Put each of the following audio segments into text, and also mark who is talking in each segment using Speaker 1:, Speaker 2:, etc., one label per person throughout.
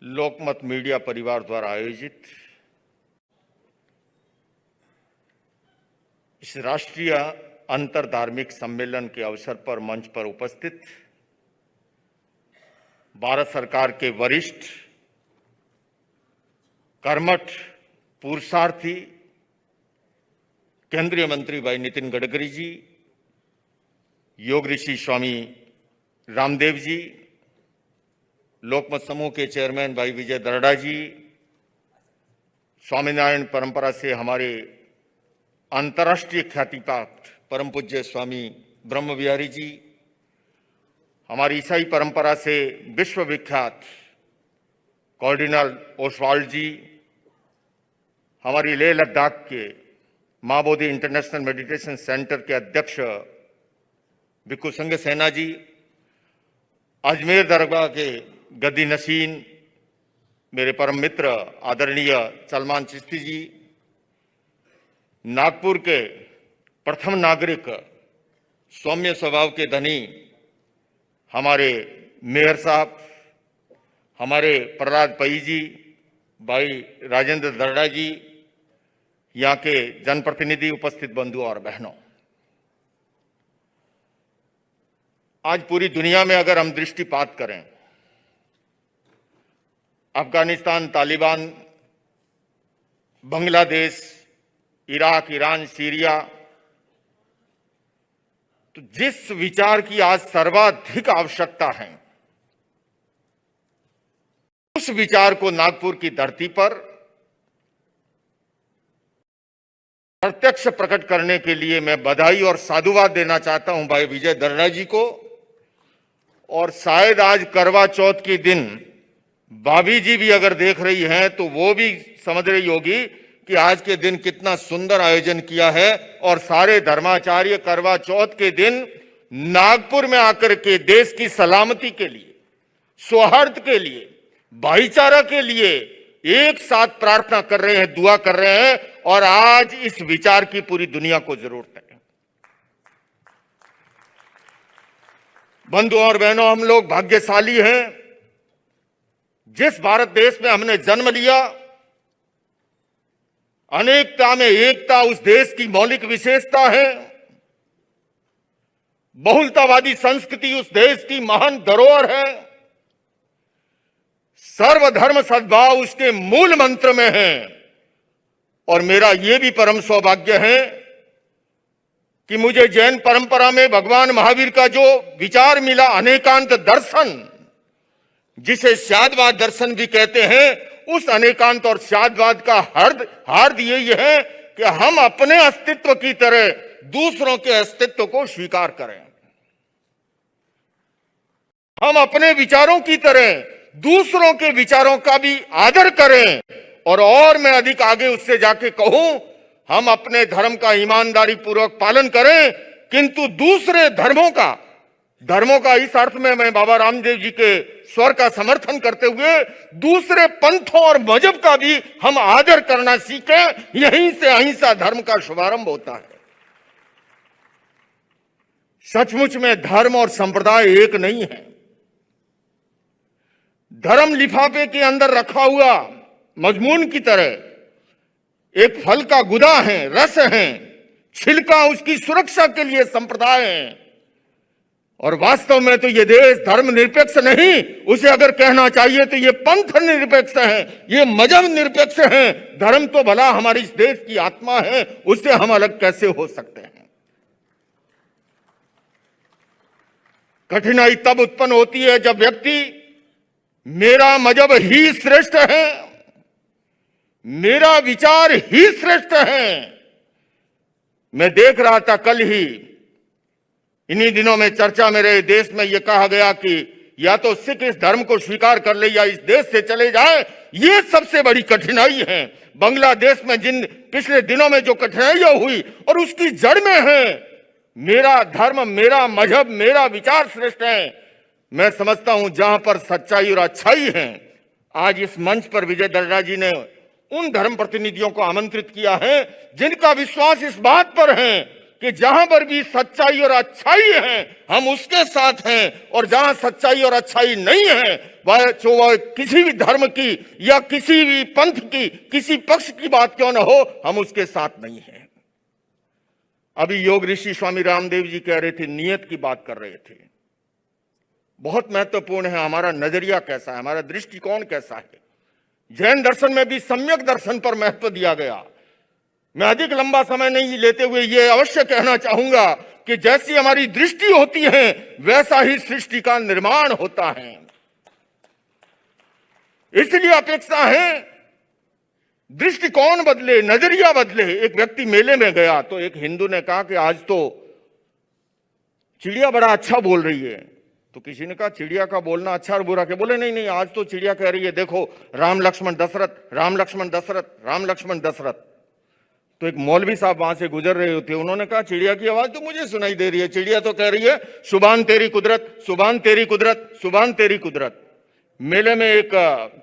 Speaker 1: लोकमत media परिवार द्वारा आयोजित इस राष्ट्रीय अंतर धार्मिक सम्मेलन के अवसर पर मंच पर उपस्थित भारत सरकार के वरिष्ठ कर्मठ पुरुषार्थी केंद्रीय मंत्री भाई नितिन गडकरी जी, योग ऋषि स्वामी रामदेव जी, लोकमत समूह के चेयरमैन भाई विजय दर्डा जी, स्वामीनारायण परंपरा से हमारे अंतर्राष्ट्रीय ख्याति प्राप्त परम पूज्य स्वामी ब्रह्म विहारी जी, हमारी ईसाई परंपरा से विश्व विख्यात कार्डिनल ओसवाल्ड जी, हमारी लेह लद्दाख के मां बोधि इंटरनेशनल मेडिटेशन सेंटर के अध्यक्ष भिक्खु संघ सेना जी, अजमेर दरगाह के गद्दी नशीन मेरे परम मित्र आदरणीय सलमान चिश्ती जी, नागपुर के प्रथम नागरिक सौम्य स्वभाव के धनी हमारे मेयर साहब, हमारे प्रहलाद पई जी, भाई राजेंद्र दर्डा जी, यहाँ के जनप्रतिनिधि, उपस्थित बंधु और बहनों, आज पूरी दुनिया में अगर हम दृष्टिपात करें, Afghanistan, Taliban, Bangladesh, Iraq, Iran, Syria, तो जिस विचार की आज सर्वाधिक आवश्यकता है, उस विचार को नागपुर की धरती पर प्रत्यक्ष प्रकट करने के लिए मैं बधाई और साधुवाद देना चाहता हूं भाई विजय दर्डा जी को। और शायद आज करवा चौथ के दिन भाभी जी भी अगर देख रही हैं तो वो भी समझ रही होगी कि आज के दिन कितना सुंदर आयोजन किया है। और सारे धर्माचार्य करवा चौथ के दिन नागपुर में आकर के देश की सलामती के लिए, सौहार्द के लिए, भाईचारा के लिए एक साथ प्रार्थना कर रहे हैं, दुआ कर रहे हैं। और आज इस विचार की पूरी दुनिया को जरूरत है। बंधुओं और बहनों, हम लोग भाग्यशाली हैं। जिस भारत देश में हमने जन्म लिया, अनेकता में एकता उस देश की मौलिक विशेषता है। बहुलतावादी संस्कृति उस देश की महान धरोहर है। सर्वधर्म सद्भाव उसके मूल मंत्र में है। और मेरा यह भी परम सौभाग्य है कि मुझे जैन परंपरा में भगवान महावीर का जो विचार मिला, अनेकांत दर्शन, जिसे शादवाद दर्शन भी कहते हैं, उस अनेकांत और शादवाद का हार्द यही है कि हम अपने अस्तित्व की तरह दूसरों के अस्तित्व को स्वीकार करें। हम अपने विचारों की तरह दूसरों के विचारों का भी आदर करें। और मैं अधिक आगे उससे जाके कहूं, हम अपने धर्म का ईमानदारी पूर्वक पालन करें, किंतु दूसरे धर्मों का इस अर्थ में मैं बाबा रामदेव जी के स्वर का समर्थन करते हुए दूसरे पंथों और मजहब का भी हम आदर करना सीखें। यहीं से अहिंसा धर्म का शुभारंभ होता है। सचमुच में धर्म और संप्रदाय एक नहीं है। धर्म लिफाफे के अंदर रखा हुआ मजमून की तरह एक फल का गुदा है, रस है, छिलका उसकी सुरक्षा के लिए संप्रदाय है। और वास्तव में तो ये देश धर्म निरपेक्ष नहीं, उसे अगर कहना चाहिए तो ये पंथ निरपेक्ष है, ये मजहब निरपेक्ष है। धर्म तो भला हमारे इस देश की आत्मा है, उससे हम अलग कैसे हो सकते हैं। कठिनाई तब उत्पन्न होती है जब व्यक्ति मेरा मजहब ही श्रेष्ठ है, मेरा विचार ही श्रेष्ठ है। मैं देख रहा था कल ही, इन्हीं दिनों में चर्चा में रहे देश में यह कहा गया कि या तो सिख इस धर्म को स्वीकार कर ले या इस देश से चले जाए। यह सबसे बड़ी कठिनाई है। बांग्लादेश में जिन पिछले दिनों में जो कठिनाइयां हुई, और उसकी जड़ में है मेरा धर्म, मेरा मजहब, मेरा विचार श्रेष्ठ है। मैं समझता हूं जहां पर सच्चाई और अच्छाई है, आज इस मंच पर विजय दर्डा जी ने उन धर्म प्रतिनिधियों को आमंत्रित किया है जिनका विश्वास इस बात पर है कि जहां पर भी सच्चाई और अच्छाई है हम उसके साथ हैं, और जहां सच्चाई और अच्छाई नहीं है वह किसी भी धर्म की या किसी भी पंथ की किसी पक्ष की बात क्यों ना हो, हम उसके साथ नहीं हैं। अभी योग ऋषि स्वामी रामदेव जी कह रहे थे, नियत की बात कर रहे थे। बहुत महत्वपूर्ण है हमारा नजरिया कैसा है, हमारा दृष्टिकोण कैसा है। जैन दर्शन में भी सम्यक दर्शन पर महत्व दिया गया। मैं अधिक लंबा समय नहीं लेते हुए ये अवश्य कहना चाहूंगा कि जैसी हमारी दृष्टि होती है वैसा ही सृष्टि का निर्माण होता है। इसलिए अपेक्षा है दृष्टिकोण बदले, नजरिया बदले। एक व्यक्ति मेले में गया तो एक हिंदू ने कहा कि आज तो चिड़िया बड़ा अच्छा बोल रही है। तो किसी ने कहा चिड़िया का बोलना अच्छा और बुरा? के बोले नहीं नहीं, आज तो चिड़िया कह रही है देखो राम लक्ष्मण दशरथ, राम लक्ष्मण दशरथ, राम लक्ष्मण दशरथ। तो एक मौलवी साहब वहां से गुजर रहे होते, उन्होंने कहा चिड़िया की आवाज तो मुझे सुनाई दे रही है, चिड़िया तो कह रही है सुभान तेरी कुदरत, सुभान तेरी कुदरत, सुभान तेरी कुदरत। मेले में एक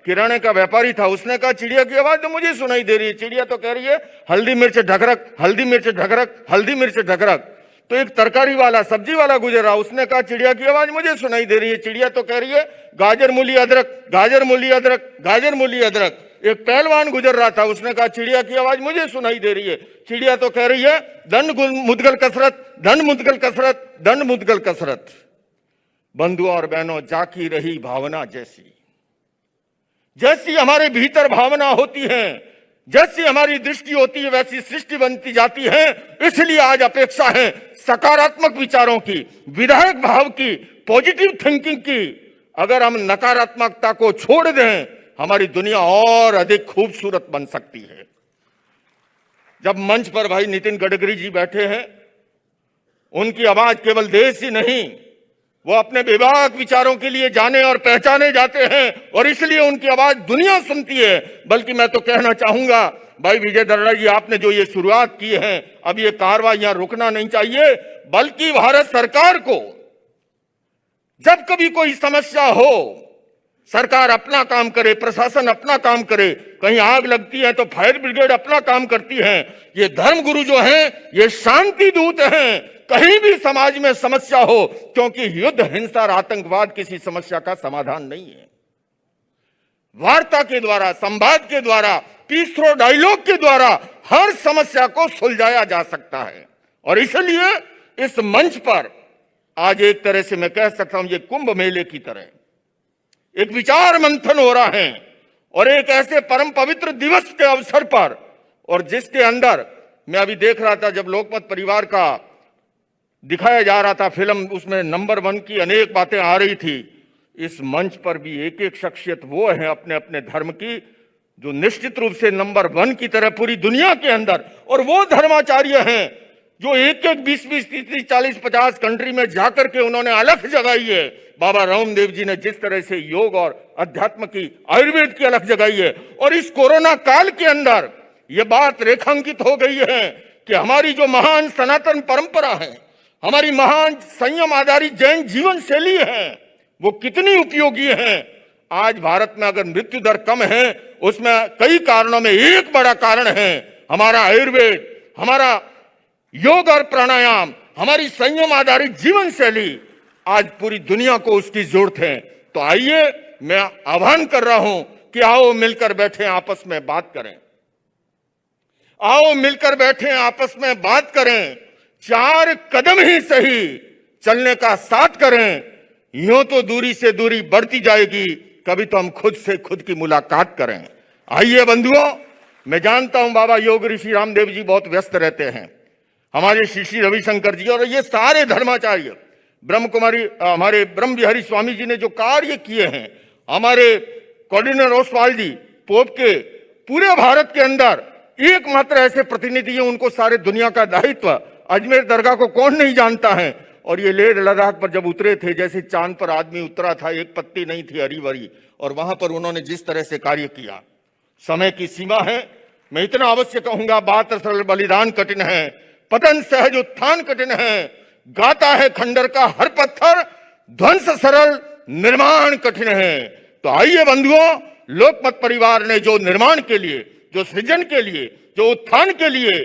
Speaker 1: किराने का व्यापारी था, उसने कहा चिड़िया की आवाज तो मुझे सुनाई दे रही है, चिड़िया तो कह रही है हल्दी मिर्च ढकरक, हल्दी मिर्च ढकरक, हल्दी मिर्च ढकरक। तो एक तरकारी वाला, सब्जी वाला गुजर रहा, उसने कहा चिड़िया की आवाज मुझे सुनाई दे रही है, चिड़िया तो कह रही है गाजर मूली अदरक, गाजर मूली अदरक, गाजर मूली अदरक। एक पहलवान गुजर रहा था, उसने कहा चिड़िया की आवाज मुझे सुनाई दे रही है, चिड़िया तो कह रही है दंड मुदगल कसरत, दंड मुदगल कसरत, दंड मुदगल कसरत। बंधुओं और बहनों, जाकी रही भावना जैसी, जैसी हमारे भीतर भावना होती है, जैसी हमारी दृष्टि होती है, वैसी सृष्टि बनती जाती है। इसलिए आज अपेक्षा है सकारात्मक विचारों की, विधायक भाव की, पॉजिटिव थिंकिंग की। अगर हम नकारात्मकता को छोड़ दें, हमारी दुनिया और अधिक खूबसूरत बन सकती है। जब मंच पर भाई नितिन गडकरी जी बैठे हैं, उनकी आवाज केवल देश ही नहीं, वो अपने बेबाक विचारों के लिए जाने और पहचाने जाते हैं, और इसलिए उनकी आवाज दुनिया सुनती है। बल्कि मैं तो कहना चाहूंगा भाई विजय दर्रा जी, आपने जो ये शुरुआत की है, अब ये कार्रवाइयां रुकना नहीं चाहिए, बल्कि भारत सरकार को जब कभी कोई समस्या हो, सरकार अपना काम करे, प्रशासन अपना काम करे। कहीं आग लगती है तो फायर ब्रिगेड अपना काम करती है। ये धर्मगुरु जो हैं, ये शांति दूत हैं। कहीं भी समाज में समस्या हो, क्योंकि युद्ध, हिंसा और आतंकवाद किसी समस्या का समाधान नहीं है। वार्ता के द्वारा, संवाद के द्वारा, पीस थ्रो डायलॉग के द्वारा हर समस्या को सुलझाया जा सकता है। और इसलिए इस मंच पर आज एक तरह से मैं कह सकता हूं, ये कुंभ मेले की तरह एक विचार मंथन हो रहा है, और एक ऐसे परम पवित्र दिवस के अवसर पर, और जिसके अंदर मैं अभी देख रहा था, जब लोकमत परिवार का दिखाया जा रहा था फिल्म, उसमें नंबर 1 की अनेक बातें आ रही थी। इस मंच पर भी एक एक शख्सियत वो है अपने अपने धर्म की, जो निश्चित रूप से नंबर 1 की तरह पूरी दुनिया के अंदर, और वो धर्माचार्य हैं जो एक एक 20-20, 30-30, 40-50 कंट्री में जाकर के उन्होंने अलख जगाई है। बाबा रामदेव जी ने जिस तरह से योग और अध्यात्म की, आयुर्वेद की अलख जगाई है, और इस कोरोना काल के अंदर यह बात रेखांकित हो गई है कि हमारी जो महान सनातन परंपरा है, हमारी महान संयम आधारित जैन जीवन शैली है, वो कितनी उपयोगी है। आज भारत में अगर मृत्यु दर कम है, उसमें कई कारणों में एक बड़ा कारण है हमारा आयुर्वेद, हमारा योग और प्राणायाम, हमारी संयम आधारित जीवन शैली। आज पूरी दुनिया को उसकी जरूरत है। तो आइए, मैं आह्वान कर रहा हूं कि आओ मिलकर बैठे आपस में बात करें, आओ मिलकर बैठे आपस में बात करें, 4 कदम ही सही चलने का साथ करें। यूं तो दूरी से दूरी बढ़ती जाएगी, कभी तो हम खुद से खुद की मुलाकात करें। आइए बंधुओं, मैं जानता हूं बाबा योग ऋषि रामदेव जी बहुत व्यस्त रहते हैं, हमारे श्री रविशंकर जी, और ये सारे धर्माचार्य, ब्रह्म कुमारी, हमारे ब्रह्म बिहारी स्वामी जी ने जो कार्य किए हैं, हमारे कोऑर्डिनेटर ओसवाल जी, पोप के पूरे भारत के अंदर एकमात्र ऐसे प्रतिनिधि हैं, उनको सारे दुनिया का दायित्व। अजमेर दरगाह को कौन नहीं जानता है। और ये लेह लद्दाख पर जब उतरे थे, जैसे चांद पर आदमी उतरा था, एक पत्ती नहीं थी हरी भरी, और वहां पर उन्होंने जिस तरह से कार्य किया। समय की सीमा है, मैं इतना अवश्य कहूंगा, बात सरल बलिदान कठिन है, पतन सहज उत्थान कठिन है, गाता है खंडर का हर पत्थर, ध्वंस सरल निर्माण कठिन है। तो आइए बंधुओं, लोकमत परिवार ने जो निर्माण के लिए, जो सृजन के लिए, जो उत्थान के लिए,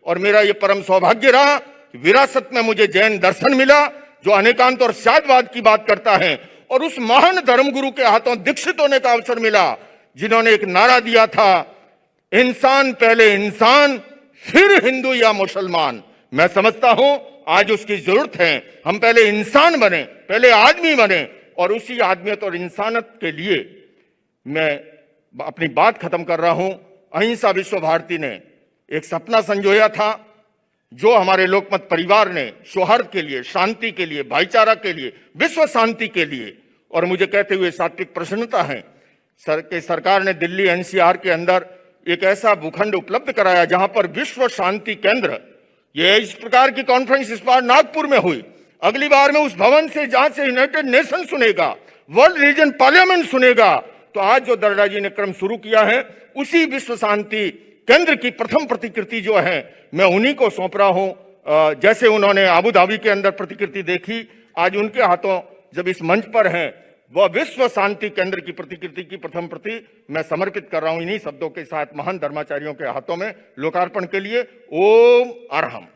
Speaker 1: और मेरा ये परम सौभाग्य रहा कि विरासत में मुझे जैन दर्शन मिला जो अनेकांत और शादवाद की बात करता है, और उस महान धर्मगुरु के हाथों दीक्षित होने का अवसर मिला जिन्होंने एक नारा दिया था, इंसान पहले इंसान फिर हिंदू या मुसलमान। मैं समझता हूं आज उसकी जरूरत है, हम पहले इंसान बने, पहले आदमी बने, और उसी आदमियत और इंसानियत के लिए मैं अपनी बात खत्म कर रहा हूं। अहिंसा विश्व भारती ने एक सपना संजोया था जो हमारे लोकमत परिवार ने सौहार्द के लिए, शांति के लिए, भाईचारा के लिए, विश्व शांति के लिए, और मुझे कहते हुए सात्विक प्रसन्नता है सरकार ने दिल्ली एनसीआर के अंदर एक ऐसा भूखंड उपलब्ध कराया जहां पर विश्व शांति केंद्र, ये इस प्रकार की कॉन्फ्रेंस इस बार नागपुर में हुई, अगली बार में उस भवन से जहां से यूनाइटेड नेशन सुनेगा, वर्ल्ड रीजन पार्लियामेंट सुनेगा। तो आज जो दर्रा जी ने क्रम शुरू किया है उसी विश्व शांति केंद्र की प्रथम प्रतिकृति जो है मैं उन्हीं को सौंप रहा हूं। जैसे उन्होंने अबू धाबी के अंदर प्रतिकृति देखी, आज उनके हाथों जब इस मंच पर है वह विश्व शांति केंद्र की प्रतिकृति की प्रथम प्रति मैं समर्पित कर रहा हूं इन्हीं शब्दों के साथ महान धर्माचार्यों के हाथों में लोकार्पण के लिए। ओम अरहम।